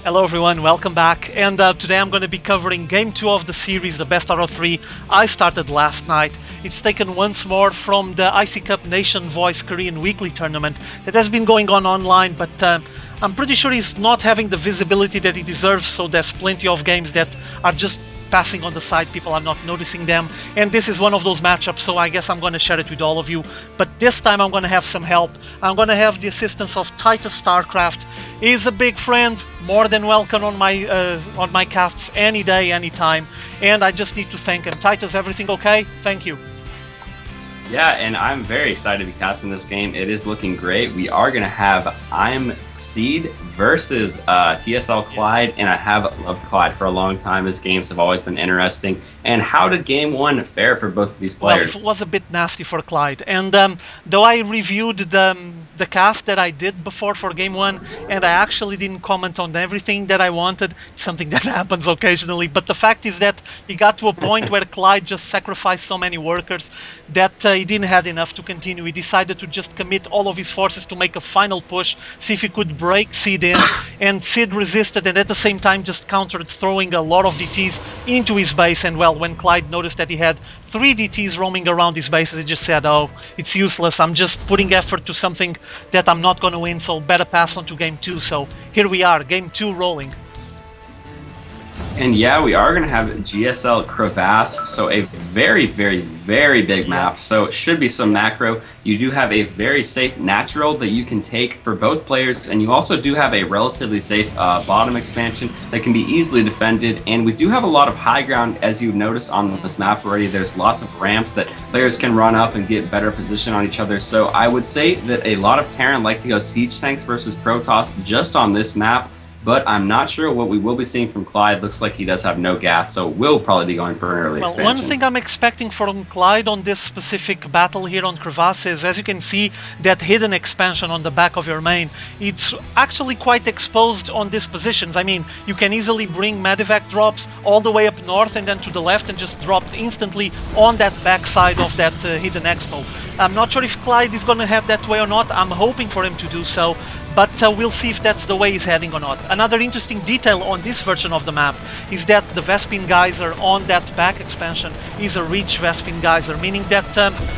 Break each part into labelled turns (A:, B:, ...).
A: Hello everyone, welcome back. And today I'm going to be covering Game 2 of the series, the best out of 3. I started last night. It's taken once more from the ICCup Nation Voice Korean Weekly tournament that has been going on online, but I'm pretty sure he's not having the visibility that he deserves, so there's plenty of games that are just passing on the side, people are not noticing them, and this is one of those matchups, so I guess I'm going to share it with all of you. But this time I'm going to have some help. I'm going to have the assistance of TitusStarcraft. He's a big friend, more than welcome on my casts any day, anytime, and I just need to thank him. Titus, everything okay? Thank you.
B: Yeah, and I'm very excited to be casting this game. It is looking great. We are going to have IMSeed versus TSLClide, and I have loved Clide for a long time. His games have always been interesting. And how did Game 1 fare for both of these players?
A: Well, it was a bit nasty for Clide, and though I reviewed the cast that I did before for Game 1, and I actually didn't comment on everything that I wanted, something that happens occasionally, but the fact is that he got to a point where Clide just sacrificed so many workers that he didn't have enough to continue. He decided to just commit all of his forces to make a final push, see if he could break Seed in, and Seed resisted, and at the same time just countered, throwing a lot of DTs into his base. And well, when Clide noticed that he had 3 DTs roaming around his base, he just said, oh, it's useless, I'm just putting effort to something that I'm not going to win, so better pass on to Game 2. So here we are, Game 2 rolling.
B: And yeah, we are going to have GSL Crevasse, so a very, very, very big map. So it should be some macro. You do have a very safe natural that you can take for both players, and you also do have a relatively safe bottom expansion that can be easily defended. And we do have a lot of high ground, as you've noticed on this map already. There's lots of ramps that players can run up and get better position on each other. So I would say that a lot of Terran like to go siege tanks versus Protoss just on this map. But I'm not sure what we will be seeing from Clide. Looks like he does have no gas, so we'll probably be going for an early expansion.
A: One thing I'm expecting from Clide on this specific battle here on Crevasse is, as you can see, that hidden expansion on the back of your main. It's actually quite exposed on these positions. I mean, you can easily bring medevac drops all the way up north and then to the left and just drop instantly on that backside of that hidden expo. I'm not sure if Clide is going to head that way or not. I'm hoping for him to do so, but we'll see if that's the way he's heading or not. Another interesting detail on this version of the map is that the Vespene Geyser on that back expansion is a reach Vespene Geyser, meaning that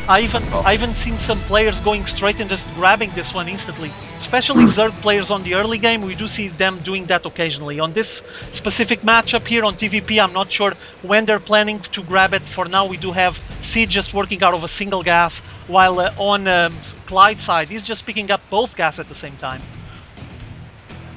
A: I even seen some players going straight and just grabbing this one instantly. Especially Zerg players on the early game, we do see them doing that occasionally. On this specific matchup here on TVP, I'm not sure when they're planning to grab it. For now, we do have Seed just working out of a single gas, while on Clide's side, he's just picking up both gas at the same time.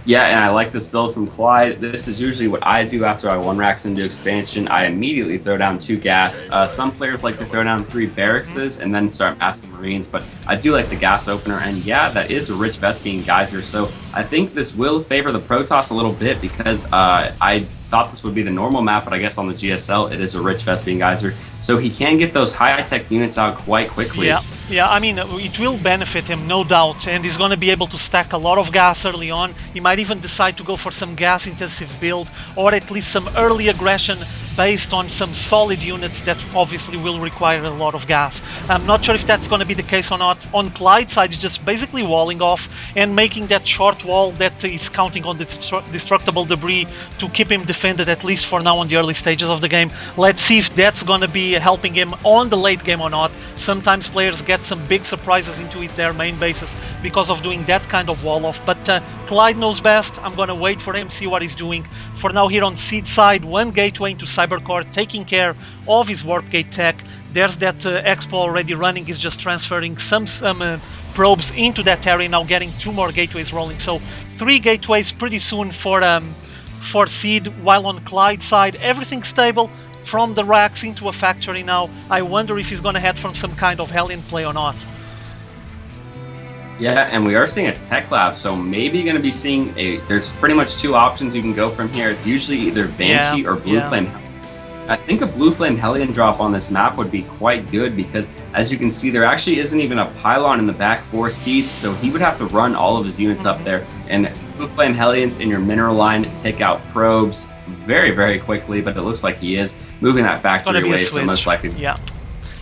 B: Yeah, and I like this build from Clide. This is usually what I do after I 1-racks into expansion. I immediately throw down 2 gas. Some players like to throw down 3 barracks and then start massing Marines, but I do like the gas opener. And yeah, that is a rich Vespene Geyser, so I think this will favor the Protoss a little bit because I thought this would be the normal map, but I guess on the GSL it is a rich Vespene Geyser, so he can get those high-tech units out quite quickly.
A: Yeah, I mean, it will benefit him, no doubt, and he's going to be able to stack a lot of gas early on. He might even decide to go for some gas-intensive build, or at least some early aggression based on some solid units that obviously will require a lot of gas. I'm not sure if that's going to be the case or not. On Clide's side, he's just basically walling off and making that short wall that is counting on the destructible debris to keep him defended, at least for now on the early stages of the game. Let's see if that's going to be helping him on the late game or not. Sometimes players get some big surprises into their main bases because of doing that kind of wall off, but Clide knows best. I'm going to wait for him, see what he's doing. For now, here on Seed side, 1 gateway into Cybercore, taking care of his warp gate tech. There's that expo already running. He's just transferring some probes into that area, now getting 2 more gateways rolling. So 3 gateways pretty soon for Seed, while on Clide's side, everything's stable. From the racks into a factory now. I wonder if he's going to head from some kind of Hellion play or not.
B: Yeah, and we are seeing a tech lab, so maybe going to be seeing there's pretty much 2 options you can go from here. It's usually either Banshee or Blue Flame. I think a Blue Flame Hellion drop on this map would be quite good because, as you can see, there actually isn't even a pylon in the back for Seed, so he would have to run all of his units up there. And Blue Flame Hellions in your mineral line take out probes very, very quickly, but it looks like he is moving that factory away, so most likely.
A: Yeah.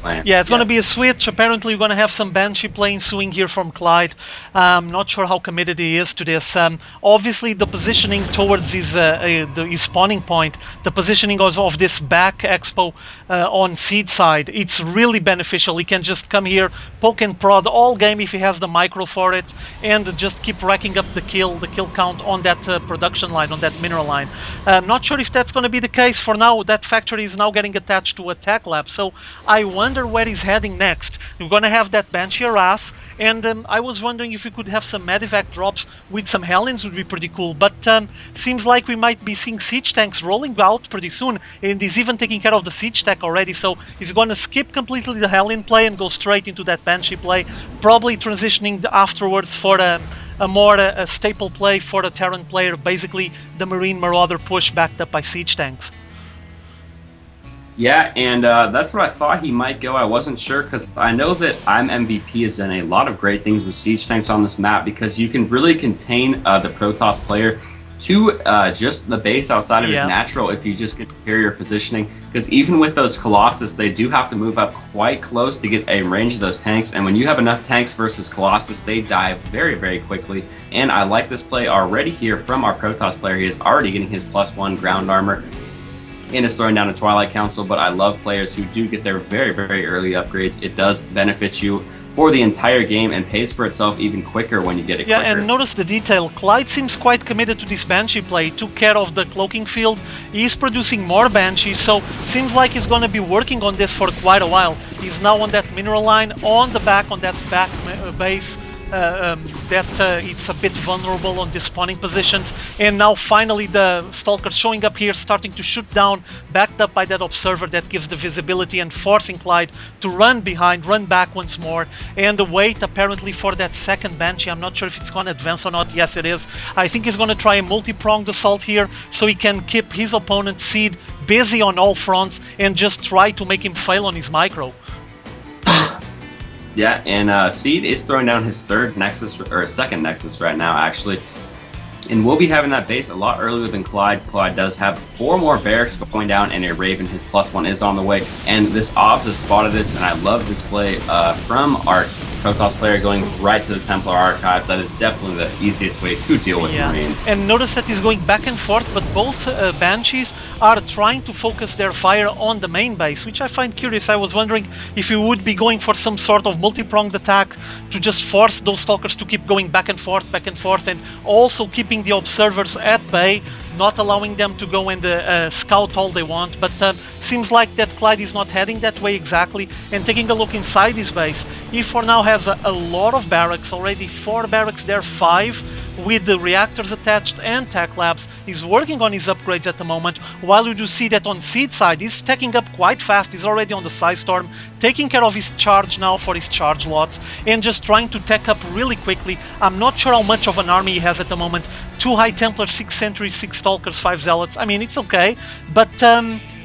B: plan.
A: Yeah, it's going to be a switch. Apparently, we're going to have some Banshee play ensuing here from Clide. Not sure how committed he is to this. Obviously, the positioning towards his spawning point, the positioning of this back expo on seed side, it's really beneficial. He can just come here, poke and prod all game if he has the micro for it, and just keep racking up the kill count on that production line, on that mineral line. Not sure if that's going to be the case. For now, that factory is now getting attached to a tech lab, so I wonder where he's heading next. We're going to have that Banshee harass, and I was wondering if we could have some medevac drops with some Hellions would be pretty cool, but seems like we might be seeing siege tanks rolling out pretty soon, and he's even taking care of the siege tech already, so he's going to skip completely the Hellion play and go straight into that Banshee play, probably transitioning afterwards for a more staple play for the Terran player, basically the Marine Marauder push backed up by siege tanks.
B: Yeah, and that's what I thought he might go. I wasn't sure because I know that IMVP has done a lot of great things with siege tanks on this map because you can really contain the Protoss player to just the base outside of his natural if you just get superior positioning. Because even with those Colossus, they do have to move up quite close to get a range of those tanks. And when you have enough tanks versus Colossus, they die very, very quickly. And I like this play already here from our Protoss player. He is already getting his +1 ground armor and is throwing down a Twilight Council, but I love players who do get their very, very early upgrades. It does benefit you for the entire game and pays for itself even quicker when you get it quicker.
A: And notice the detail. Clide seems quite committed to this Banshee play. He took care of the cloaking field. He's producing more Banshees, so seems like he's going to be working on this for quite a while. He's now on that mineral line, on the back, on that back base. It's a bit vulnerable on the spawning positions, and now finally the Stalker showing up here, starting to shoot down, backed up by that Observer that gives the visibility and forcing Clide to run behind, run back once more, and wait apparently for that second Banshee. I'm not sure if it's going to advance or not. Yes, it is. I think he's going to try a multi-pronged assault here so he can keep his opponent Seed busy on all fronts and just try to make him fail on his micro.
B: Yeah, and Seed is throwing down his third Nexus, or second Nexus right now, actually. And we'll be having that base a lot earlier than Clide. Clide does have 4 more barracks going down and a Raven. His +1 is on the way. And this Obs has spotted this, and I love this play from our Protoss player going right to the Templar Archives. That is definitely the easiest way to deal with Marines.
A: And notice that he's going back and forth, but both Banshees are trying to focus their fire on the main base, which I find curious. I was wondering if you would be going for some sort of multi-pronged attack to just force those Stalkers to keep going back and forth, and also keeping the Observers at bay, not allowing them to go and scout all they want. But seems like that Clide is not heading that way exactly. And taking a look inside his base, he for now has a lot of barracks, already 4 barracks there, 5 with the reactors attached and tech labs. He's working on his upgrades at the moment, while you do see that on Seed side he's stacking up quite fast. He's already on the Psy Storm, taking care of his charge now for his charge lots, and just trying to tech up really quickly. I'm not sure how much of an army he has at the moment. 2 High Templars, 6 Sentries, 6 Stalkers, 5 Zealots. I mean, it's okay, but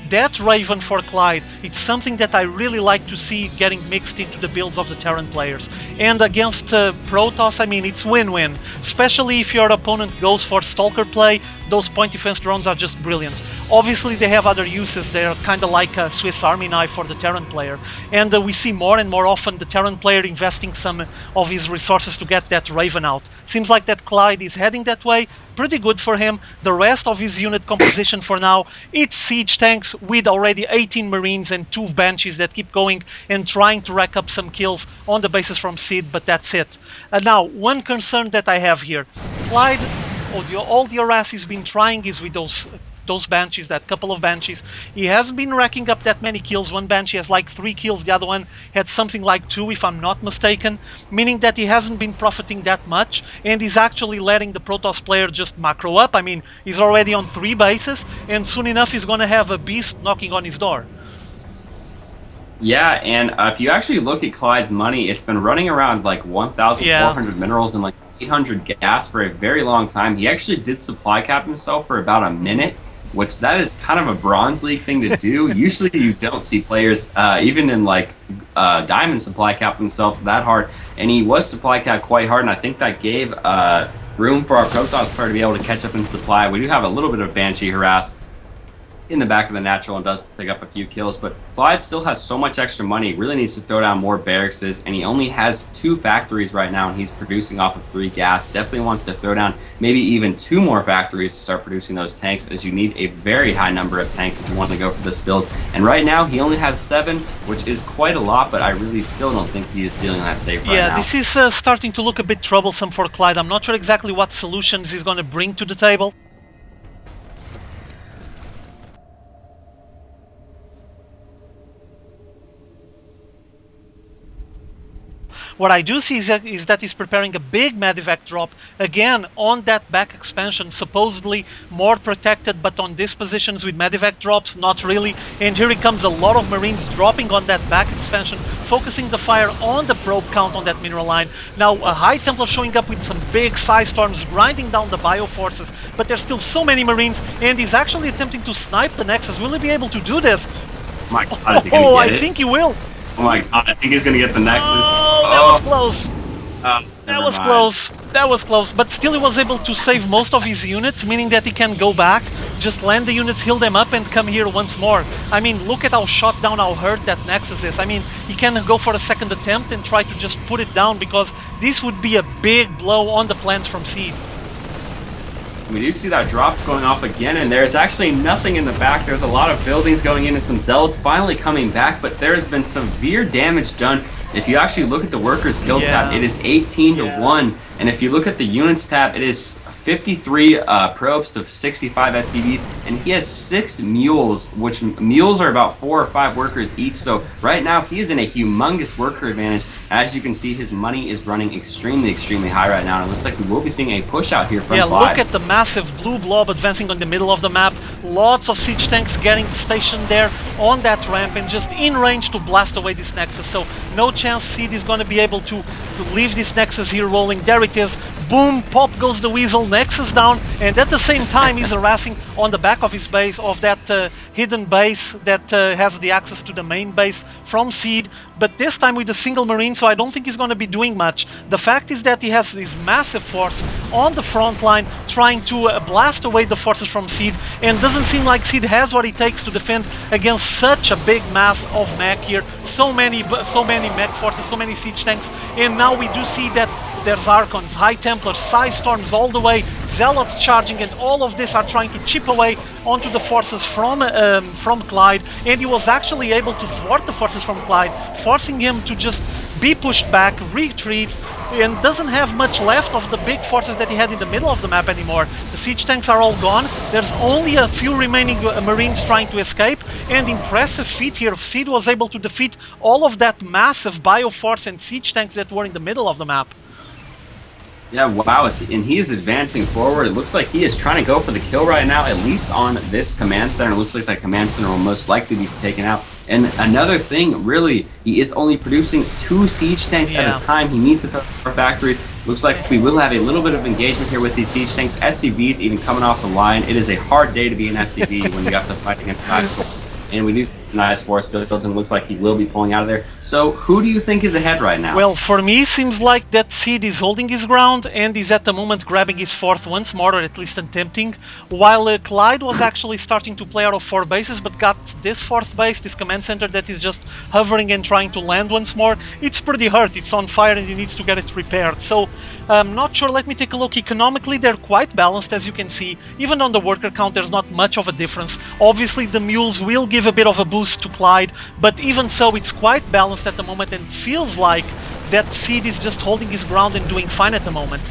A: that Raven for Clide, it's something that I really like to see getting mixed into the builds of the Terran players. And against Protoss, I mean, it's win-win. Especially if your opponent goes for Stalker play, those point defense drones are just brilliant. Obviously, they have other uses. They're kind of like a Swiss Army knife for the Terran player. And we see more and more often the Terran player investing some of his resources to get that Raven out. Seems like that Clide is heading that way. Pretty good for him. The rest of his unit composition for now, it's siege tanks with already 18 Marines and 2 Banshees that keep going and trying to rack up some kills on the bases from Seed, but that's it. Now, one concern that I have here, Clide, all the harass he's been trying is with those Banshees, that couple of Banshees. He hasn't been racking up that many kills. One Banshee has like 3 kills, the other one had something like 2 if I'm not mistaken, meaning that he hasn't been profiting that much, and he's actually letting the Protoss player just macro up. I mean, he's already on 3 bases, and soon enough he's gonna have a beast knocking on his door.
B: Yeah, and if you actually look at Clide's money, it's been running around like 1,400 minerals and like 800 gas for a very long time. He actually did supply cap himself for about a minute, which that is kind of a Bronze League thing to do. Usually you don't see players, even in like Diamond, supply cap themselves that hard. And he was supply cap quite hard, and I think that gave room for our Protoss player to be able to catch up in supply. We do have a little bit of Banshee harass in the back of the natural and does pick up a few kills, but Clide still has so much extra money, really needs to throw down more barracks, and he only has 2 factories right now, and he's producing off of 3 gas. Definitely wants to throw down maybe even 2 more factories to start producing those tanks, as you need a very high number of tanks if you want to go for this build. And right now, he only has 7, which is quite a lot, but I really still don't think he is feeling that safe right now.
A: Yeah, this is starting to look a bit troublesome for Clide. I'm not sure exactly what solutions he's going to bring to the table. What I do see is that he's preparing a big medevac drop, again, on that back expansion, supposedly more protected, but on these positions with medevac drops, not really. And here it comes, a lot of Marines dropping on that back expansion, focusing the fire on the probe count on that mineral line. Now, a High Templar showing up with some big Psi Storms, grinding down the Bioforces, but there's still so many Marines, and he's actually attempting to snipe the Nexus. Will he be able to do this?
B: My God, is he gonna get it?
A: I think he will.
B: Oh my God, I think he's gonna get the Nexus.
A: Oh, that was close. That was
B: mind.
A: close. That was close. But still he was able to save most of his units, meaning that he can go back, just land the units, heal them up, and come here once more. I mean, look at how shot down, how hurt that Nexus is. I mean, he can go for a second attempt and try to just put it down, because this would be a big blow on the plans from Seed.
B: We do see that drop going off again, and there's actually nothing in the back. There's a lot of buildings going in and some zealots finally coming back, but there has been severe damage done. If you actually look at the workers guild tab, it is 18 to 1, and if you look at the units tab, it is 53 probes to 65 SCVs, and he has 6 mules, which mules are about 4 or 5 workers each. So right now he is in a humongous worker advantage. As you can see, his money is running extremely high right now, and it looks like we will be seeing a push out here from Clide.
A: Look at the massive blue blob advancing on the middle of the map. Lots of siege tanks getting stationed there on that ramp and just in range to blast away this Nexus. So no chance Seed is going to be able to leave this Nexus here rolling. There it is. Boom, pop goes the weasel, Nexus down, and at the same time he's harassing on the back of his base, of that hidden base that has the access to the main base from Seed, but this time with a single Marine, so I don't think he's going to be doing much. The fact is that he has this massive force on the front line trying to blast away the forces from Seed, and doesn't seem like Seed has what it takes to defend against such a big mass of mech here. So many mech forces, so many siege tanks, and now we do see that there's Archons, High Templars, Psi Storms all the way, Zealots charging, and all of this are trying to chip away onto the forces from Clide, and he was actually able to thwart the forces from Clide, forcing him to just be pushed back, retreat, and doesn't have much left of the big forces that he had in the middle of the map anymore. The siege tanks are all gone, there's only a few remaining Marines trying to escape, and impressive feat here. Seed was able to defeat all of that massive Bioforce and siege tanks that were in the middle of the map.
B: Yeah, wow, and he is advancing forward. It looks like he is trying to go for the kill right now, at least on this command center. It looks like that command center will most likely be taken out. And another thing, really, he is only producing 2 siege tanks at a time. He needs to throw more factories. Looks like we will have a little bit of engagement here with these siege tanks. SCVs even coming off the line. It is a hard day to be an SCV when you have to fight against Protoss. And we do see nice force builds, and looks like he will be pulling out of there. So who do you think is ahead right now?
A: Well, for me, seems like that Seed is holding his ground and is at the moment grabbing his 4th once more, or at least attempting, while Clide was actually starting to play out of 4 bases, but got this 4th base, this command center that is just hovering and trying to land once more. It's pretty hurt, it's on fire and he needs to get it repaired. So I'm not sure, let me take a look. Economically, they're quite balanced, as you can see. Even on the worker count, there's not much of a difference. Obviously, the mules will give a bit of a boost to Clide, but even so, it's quite balanced at the moment, and feels like that Seed is just holding his ground and doing fine at the moment.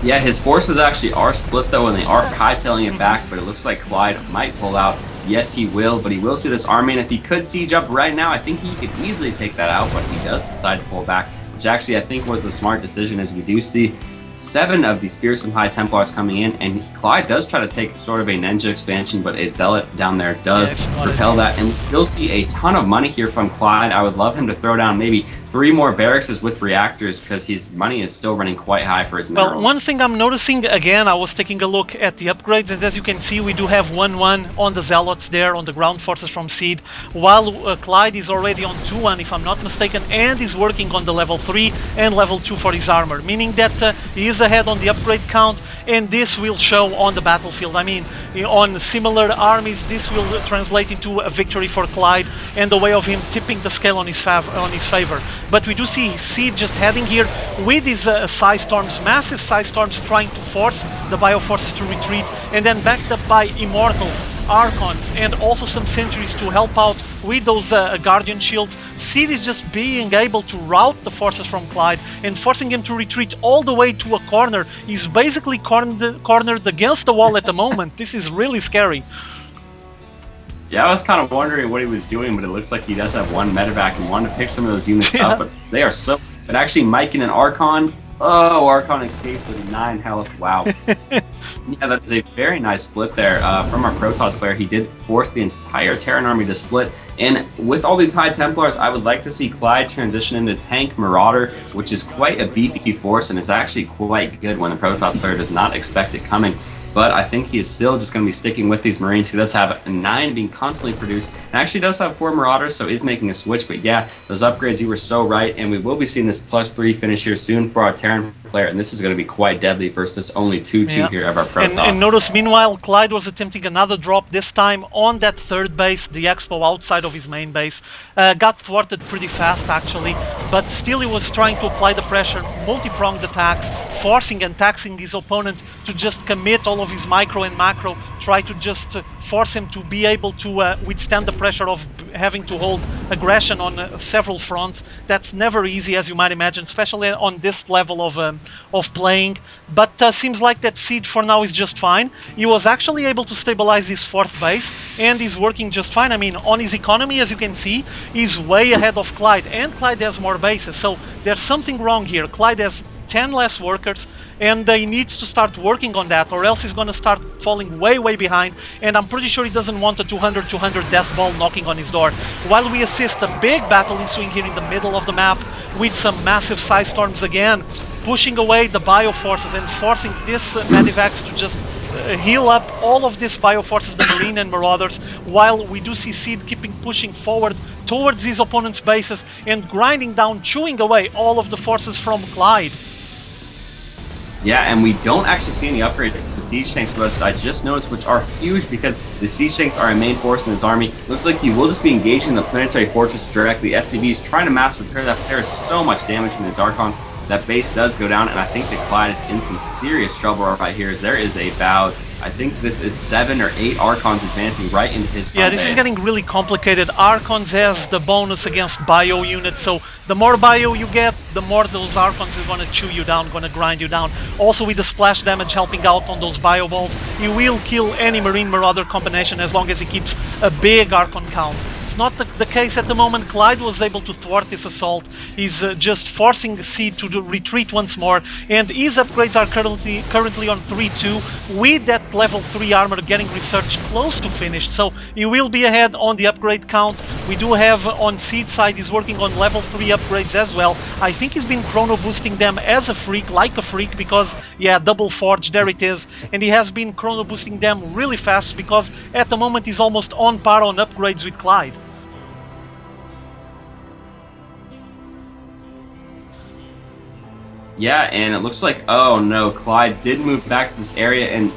B: Yeah, his forces actually are split though, and they are hightailing it back, but it looks like Clide might pull out. Yes, he will, but he will see this army, and if he could siege up right now, I think he could easily take that out, but he does decide to pull back, which actually I think was the smart decision, as we do see 7 of these fearsome High Templars coming in, and Clide does try to take sort of a ninja expansion, but a Zealot down there does repel that, and we still see a ton of money here from Clide. I would love him to throw down maybe 3 more barracks with reactors, because his money is still running quite high for his minerals.
A: Well, one thing I'm noticing, again, I was taking a look at the upgrades, and as you can see, we do have 1-1 on the Zealots there, on the ground forces from Seed, while Clide is already on 2-1, if I'm not mistaken, and is working on the level 3 and level 2 for his armor, meaning that he is ahead on the upgrade count. and this will show on the battlefield. I mean, on similar armies, this will translate into a victory for Clide and the way of him tipping the scale on his favor. But we do see Seed just heading here with his Psi Storms, massive Psi Storms, trying to force the Bioforces to retreat, and then backed up by Immortals, Archons, and also some Sentries to help out with those Guardian Shields. Seed is just being able to rout the forces from Clide and forcing him to retreat all the way to a corner. He's basically cornered against the wall at the moment. This is really scary.
B: Yeah, I was kind of wondering what he was doing, but it looks like he does have one medevac and wanted to pick some of those units up, but they are so... But actually, Mike and an Archon... Oh, Archon escaped with 9 health. Wow. Yeah, that's a very nice split there from our Protoss player. He did force the entire Terran army to split. And with all these High Templars, I would like to see Clide transition into Tank Marauder, which is quite a beefy force and is actually quite good when the Protoss player does not expect it coming. But I think he is still just going to be sticking with these Marines. He does have 9 being constantly produced, and actually does have 4 Marauders, so is making a switch. But yeah, those upgrades, you were so right, and we will be seeing this +3 finish here soon for our Terran player, and this is going to be quite deadly versus only 2-2 here of our Protoss.
A: And notice, meanwhile, Clide was attempting another drop, this time on that third base, the Expo outside of his main base. Got thwarted pretty fast, actually, but still he was trying to apply the pressure, multi-pronged attacks, forcing and taxing his opponent to just commit all of his micro and macro, try to just force him to be able to withstand the pressure of having to hold aggression on several fronts. That's never easy, as you might imagine, especially on this level of playing. But seems like that Seed for now is just fine. He was actually able to stabilize his 4th base, and is working just fine. I mean, on his economy, as you can see, he's way ahead of Clide, and Clide has more bases, so there's something wrong here. Clide has 10 less workers, and he needs to start working on that, or else he's going to start falling way behind, and I'm pretty sure he doesn't want a 200 death ball knocking on his door. While we assist a big battle ensuing here in the middle of the map with some massive Psi Storms again, pushing away the Bioforces and forcing this Medivacs to just heal up all of these Bioforces, the Marine and Marauders, while we do see Seed keeping pushing forward towards his opponent's bases and grinding down, chewing away all of the forces from Clide.
B: Yeah, and we don't actually see any upgrades to the Siege Tanks, but I just noticed, which are huge because the Siege Tanks are a main force in his army. Looks like he will just be engaging the Planetary Fortress directly. SCV's trying to mass repair that. There is so much damage from his Archons. That base does go down, and I think that Clide is in some serious trouble right here. There is about, I think this is 7 or 8 Archons advancing right into his front
A: this
B: base.
A: is getting really complicated. Archons has the bonus against bio units, so the more bio you get, the more those Archons are going to chew you down, going to grind you down. Also with the splash damage helping out on those bio balls, he will kill any Marine Marauder combination as long as he keeps a big Archon count. It's not the case at the moment. Clide was able to thwart this assault. He's just forcing Seed to retreat once more, and his upgrades are currently on 3-2, with that level 3 armor getting research close to finished, so he will be ahead on the upgrade count. We do have on Seed side, he's working on level 3 upgrades as well. I think he's been chrono boosting them as a freak, like a freak, because yeah, double forge, there it is, and he has been chrono boosting them really fast because at the moment he's almost on par on upgrades with Clide.
B: Yeah, and it looks like, oh no, Clide did move back to this area, and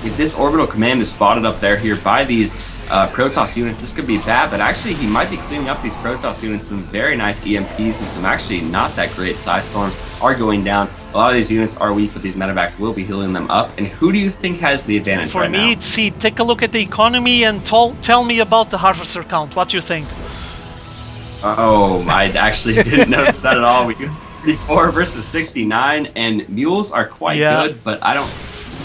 B: if this orbital command is spotted up there here by these Protoss units, this could be bad, but actually he might be cleaning up these Protoss units. Some very nice EMPs and some actually not that great Psi Storms are going down. A lot of these units are weak, but these medevacs will be healing them up. And who do you think has the advantage right now?
A: For me, it's Seed. Take a look at the economy and tell me about the Harvester count. What do you think?
B: Oh, I actually didn't notice that at all. We do 34 versus 69, and mules are quite good, but I don't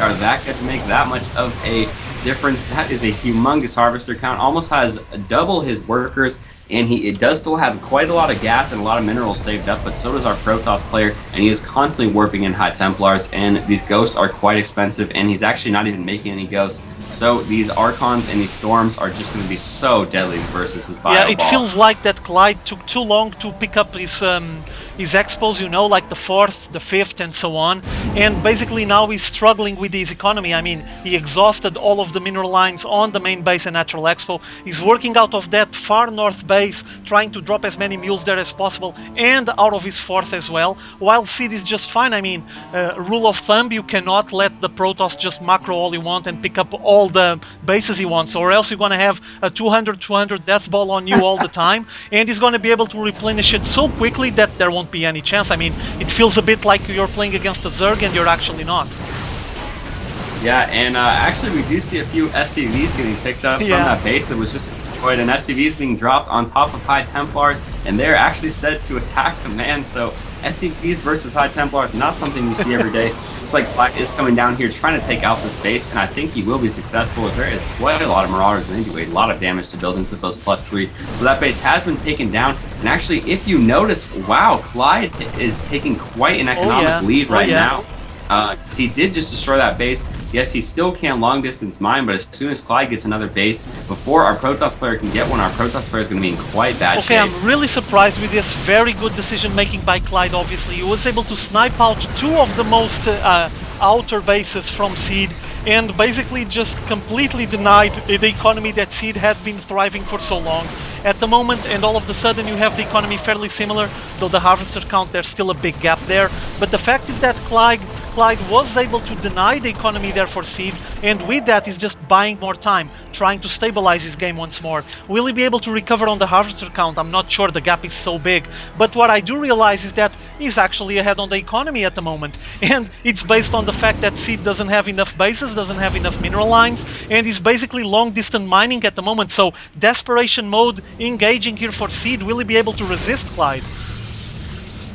B: are that good to make that much of a difference. That is a humongous harvester count. Almost has double his workers, and it does still have quite a lot of gas and a lot of minerals saved up, but so does our Protoss player, and he is constantly warping in High Templars, and these ghosts are quite expensive, and he's actually not even making any ghosts. So these Archons and these Storms are just going to be so deadly versus this Bio
A: Yeah, it
B: Ball.
A: feels like that Clide took too long to pick up his expos, you know, like the 4th, the 5th, and so on. And basically now he's struggling with his economy. I mean, he exhausted all of the mineral lines on the main base and Natural Expo. He's working out of that far north base, trying to drop as many mules there as possible, and out of his 4th as well, while Seed is just fine. I mean, rule of thumb, you cannot let the Protoss just macro all you want and pick up all the bases he wants, or else you're going to have a 200 death ball on you all the time, and he's going to be able to replenish it so quickly that there won't be any chance. I mean, it feels a bit like you're playing against a Zerg and you're actually not.
B: Yeah, and actually we do see a few SCVs getting picked up from that base that was just destroyed, and SCVs being dropped on top of High Templars, and they're actually set to attack Command. So SCVs versus High Templars, not something you see every day. Looks like Black is coming down here trying to take out this base, and I think he will be successful, as there is quite a lot of Marauders, and they do a lot of damage to buildings with those +3. So that base has been taken down, and actually, if you notice, wow, Clide is taking quite an economic lead right now. He did just destroy that base. Yes, he still can long distance mine, but as soon as Clide gets another base, before our Protoss player can get one, our Protoss player is going to be in quite bad shape.
A: I'm really surprised with this very good decision making by Clide, obviously. He was able to snipe out 2 of the most outer bases from Seed, and basically just completely denied the economy that Seed had been thriving for so long at the moment, and all of a sudden you have the economy fairly similar, though the harvester count, there's still a big gap there. But the fact is that Clide was able to deny the economy there for Seed, and with that he's just buying more time, trying to stabilize his game once more. Will he be able to recover on the harvester count? I'm not sure, the gap is so big. But what I do realize is that he's actually ahead on the economy at the moment, and it's based on the fact that Seed doesn't have enough bases, doesn't have enough mineral lines, and he's basically long distance mining at the moment. So desperation mode engaging here for Seed. Will he be able to resist Clide?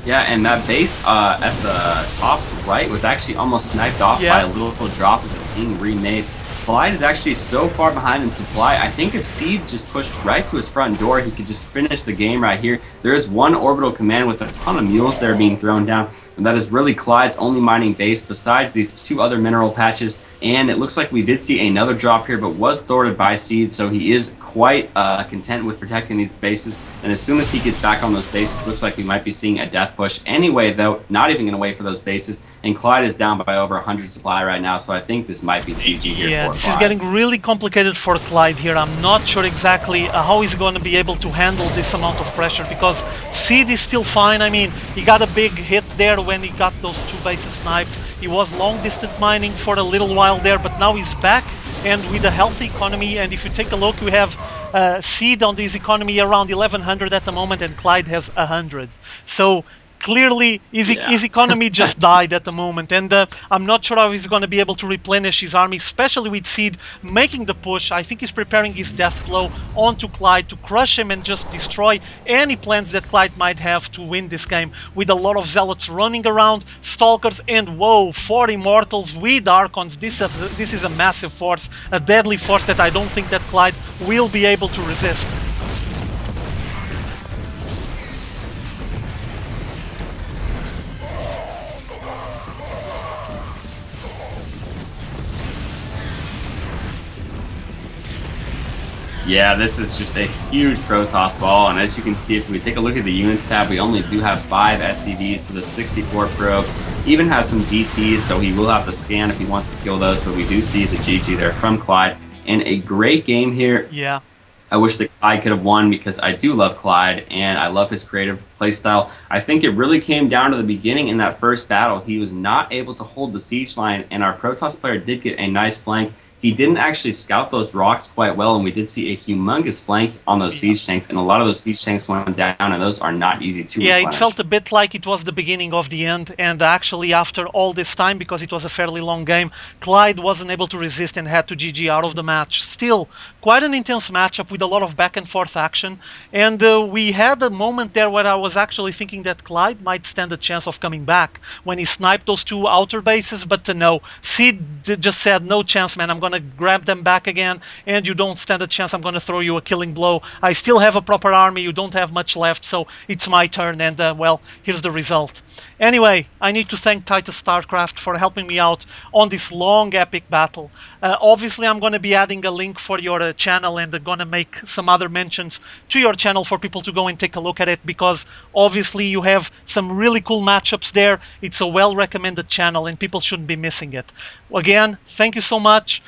B: Yeah, and that base at the top right was actually almost sniped off by a little drop as it's being remade. Clide is actually so far behind in supply. I think if Seed just pushed right to his front door, he could just finish the game right here. There is one orbital command with a ton of mules that are being thrown down, and that is really Clide's only mining base besides these 2 other mineral patches. And it looks like we did see another drop here, but was thwarted by Seed, so he is quite content with protecting these bases. And as soon as he gets back on those bases, looks like we might be seeing a death push. Anyway, though, not even going to wait for those bases. And Clide is down by over 100 supply right now, so I think this might be GG here for Clide.
A: This is getting really complicated for Clide here. I'm not sure exactly how he's going to be able to handle this amount of pressure, because Seed is still fine. I mean, he got a big hit there when he got those 2 bases sniped. He was long distance mining for a little while there, but now he's back and with a healthy economy. And if you take a look, we have Seed on this economy around 1100 at the moment, and Clide has 100. So clearly his economy just died at the moment, and I'm not sure how he's going to be able to replenish his army, especially with Seed making the push. I think he's preparing his death blow onto Clide to crush him and just destroy any plans that Clide might have to win this game, with a lot of zealots running around, stalkers, and whoa, 4 immortals with Archons. This is a massive force, a deadly force that I don't think that Clide will be able to resist.
B: Yeah, this is just a huge Protoss ball, and as you can see, if we take a look at the units tab, we only do have 5 SCVs, so the 64 Pro even has some DTs, so he will have to scan if he wants to kill those, but we do see the GG there from Clide, and a great game here.
A: Yeah.
B: I wish that Clide could have won, because I do love Clide, and I love his creative playstyle. I think it really came down to the beginning in that first battle. He was not able to hold the siege line, and our Protoss player did get a nice flank. He didn't actually scout those rocks quite well, and we did see a humongous flank on those siege tanks, and a lot of those siege tanks went down, and those are not easy to replenish.
A: It felt a bit like it was the beginning of the end, and actually after all this time, because it was a fairly long game, Clide wasn't able to resist and had to GG out of the match. Still, quite an intense matchup with a lot of back and forth action, and we had a moment there where I was actually thinking that Clide might stand a chance of coming back when he sniped those 2 outer bases, but no, Seed just said, no chance, man, I'm going gonna grab them back again, and you don't stand a chance. I'm gonna throw you a killing blow. I still have a proper army. You don't have much left, so it's my turn, and well, here's the result. Anyway, I need to thank TitusStarcraft for helping me out on this long epic battle. Obviously, I'm going to be adding a link for your channel, and going to make some other mentions to your channel for people to go and take a look at it, because obviously you have some really cool matchups there. It's a well recommended channel and people shouldn't be missing it. Again, thank you so much.